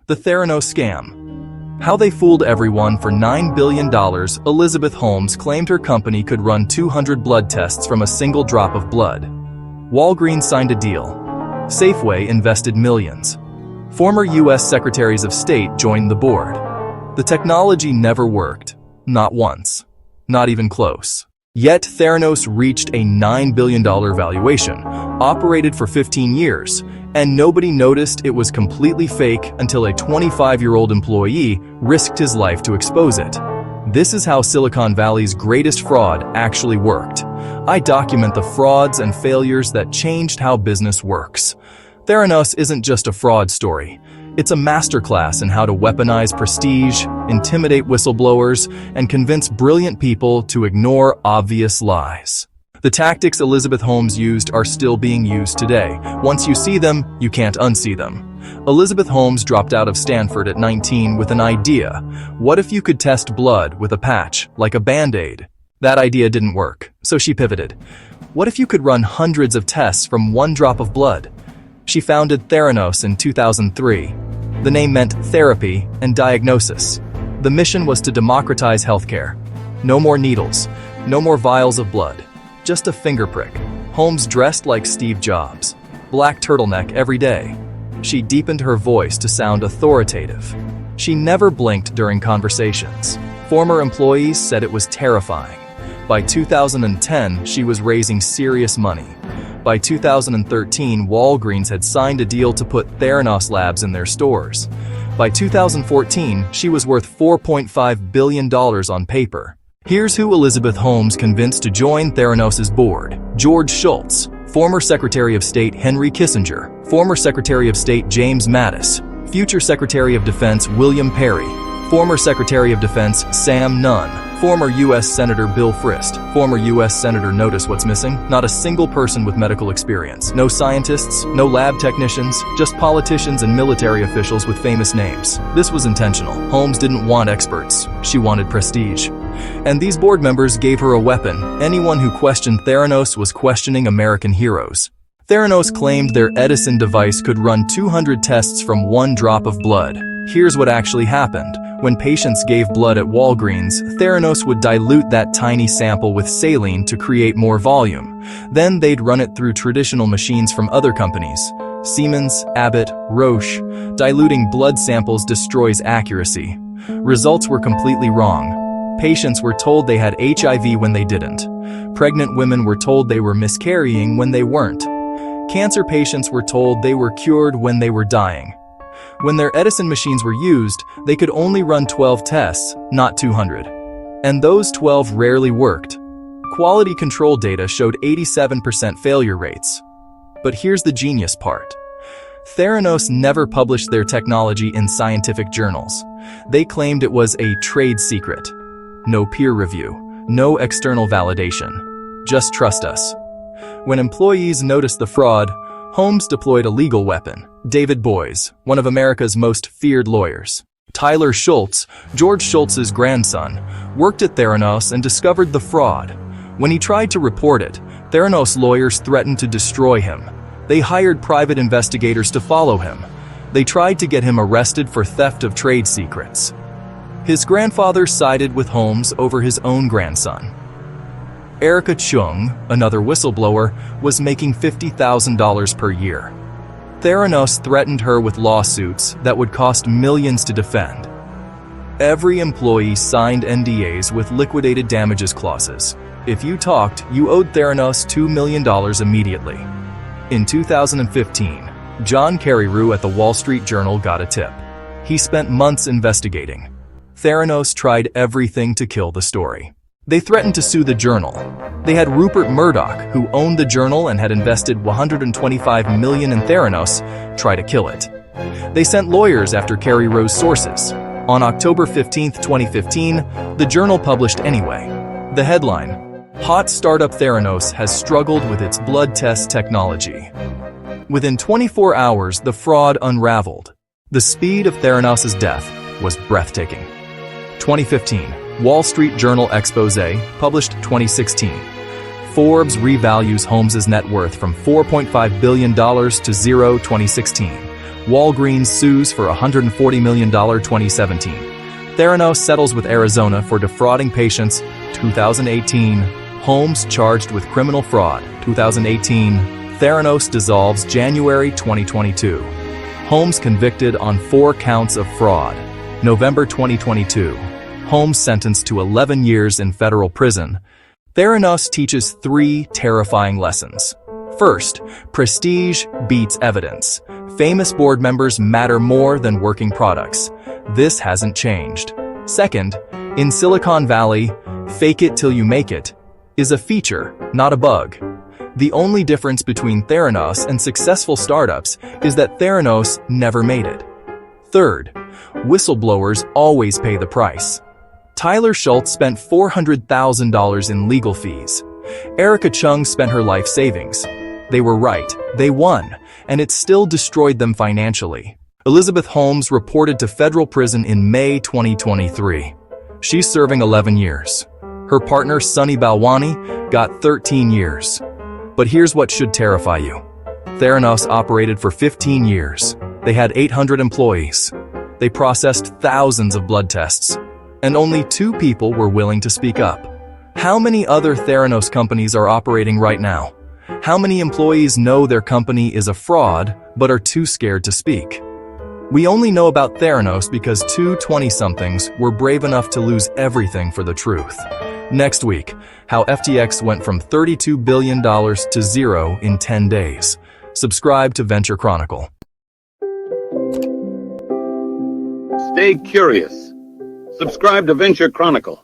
The Theranos scam. How they fooled everyone for $9 billion. Elizabeth Holmes claimed her company could run 200 blood tests from a single drop of blood. Walgreens signed a deal. Safeway invested millions. Former U.S. Secretaries of State joined the board. The technology never worked. Not once. Not even close. Yet Theranos reached a $9 billion valuation, operated for 15 years, and nobody noticed it was completely fake until a 25-year-old employee risked his life to expose it. This is how Silicon Valley's greatest fraud actually worked. I document the frauds and failures that changed how business works. Theranos isn't just a fraud story. It's a masterclass in how to weaponize prestige, intimidate whistleblowers, and convince brilliant people to ignore obvious lies. The tactics Elizabeth Holmes used are still being used today. Once you see them, you can't unsee them. Elizabeth Holmes dropped out of Stanford at 19 with an idea. What if you could test blood with a patch, like a Band-Aid? That idea didn't work, so she pivoted. What if you could run hundreds of tests from one drop of blood? She founded Theranos in 2003. The name meant therapy and diagnosis. The mission was to democratize healthcare. No more needles, no more vials of blood, just a finger prick. Holmes dressed like Steve Jobs, black turtleneck every day. She deepened her voice to sound authoritative. She never blinked during conversations. Former employees said it was terrifying. By 2010, she was raising serious money. By 2013, Walgreens had signed a deal to put Theranos labs in their stores. By 2014, she was worth $4.5 billion on paper. Here's who Elizabeth Holmes convinced to join Theranos' board. George Shultz, former Secretary of State Henry Kissinger, former Secretary of State James Mattis, future Secretary of Defense William Perry, former Secretary of Defense Sam Nunn, former U.S. Senator Bill Frist, former U.S. Senator. Notice what's missing? Not a single person with medical experience. No scientists, no lab technicians, just politicians and military officials with famous names. This was intentional. Holmes didn't want experts. She wanted prestige. And these board members gave her a weapon. Anyone who questioned Theranos was questioning American heroes. Theranos claimed their Edison device could run 200 tests from one drop of blood. Here's what actually happened. When patients gave blood at Walgreens, Theranos would dilute that tiny sample with saline to create more volume. Then they'd run it through traditional machines from other companies. Siemens, Abbott, Roche. Diluting blood samples destroys accuracy. Results were completely wrong. Patients were told they had HIV when they didn't. Pregnant women were told they were miscarrying when they weren't. Cancer patients were told they were cured when they were dying. When their Edison machines were used, they could only run 12 tests, not 200. And those 12 rarely worked. Quality control data showed 87% failure rates. But here's the genius part. Theranos never published their technology in scientific journals. They claimed it was a trade secret. No peer review, no external validation. Just trust us. When employees noticed the fraud, Holmes deployed a legal weapon. David Boies, one of America's most feared lawyers. Tyler Shultz, George Shultz's grandson, worked at Theranos and discovered the fraud. When he tried to report it, Theranos lawyers threatened to destroy him. They hired private investigators to follow him. They tried to get him arrested for theft of trade secrets. His grandfather sided with Holmes over his own grandson. Erica Chung, another whistleblower, was making $50,000 per year. Theranos threatened her with lawsuits that would cost millions to defend. Every employee signed NDAs with liquidated damages clauses. If you talked, you owed Theranos $2 million immediately. In 2015, John Carreyrou at the Wall Street Journal got a tip. He spent months investigating. Theranos tried everything to kill the story. They threatened to sue the Journal. They had Rupert Murdoch, who owned the Journal and had invested $125 million in Theranos, try to kill it. They sent lawyers after Carreyrou's sources. On October 15, 2015, the Journal published anyway. The headline: Hot startup Theranos has struggled with its blood test technology. Within 24 hours, the fraud unraveled. The speed of Theranos' death was breathtaking. 2015. Wall Street Journal expose, published 2016. Forbes revalues Holmes' net worth from $4.5 billion to zero 2016. Walgreens sues for $140 million 2017. Theranos settles with Arizona for defrauding patients 2018. Holmes charged with criminal fraud 2018. Theranos dissolves January 2022. Holmes convicted on 4 counts of fraud. November 2022. Holmes sentenced to 11 years in federal prison. Theranos teaches 3 terrifying lessons. First, prestige beats evidence. Famous board members matter more than working products. This hasn't changed. Second, in Silicon Valley, fake it till you make it is a feature, not a bug. The only difference between Theranos and successful startups is that Theranos never made it. Third, whistleblowers always pay the price. Tyler Schultz spent $400,000 in legal fees. Erica Chung spent her life savings. They were right, they won, and it still destroyed them financially. Elizabeth Holmes reported to federal prison in May 2023. She's serving 11 years. Her partner Sunny Balwani got 13 years. But here's what should terrify you. Theranos operated for 15 years. They had 800 employees. They processed thousands of blood tests. And only 2 people were willing to speak up. How many other Theranos companies are operating right now? How many employees know their company is a fraud but are too scared to speak? We only know about Theranos because 2 20-somethings were brave enough to lose everything for the truth. Next week, how FTX went from $32 billion to 0 in 10 days. Subscribe to Venture Chronicle. Stay curious. Subscribe to Venture Chronicle.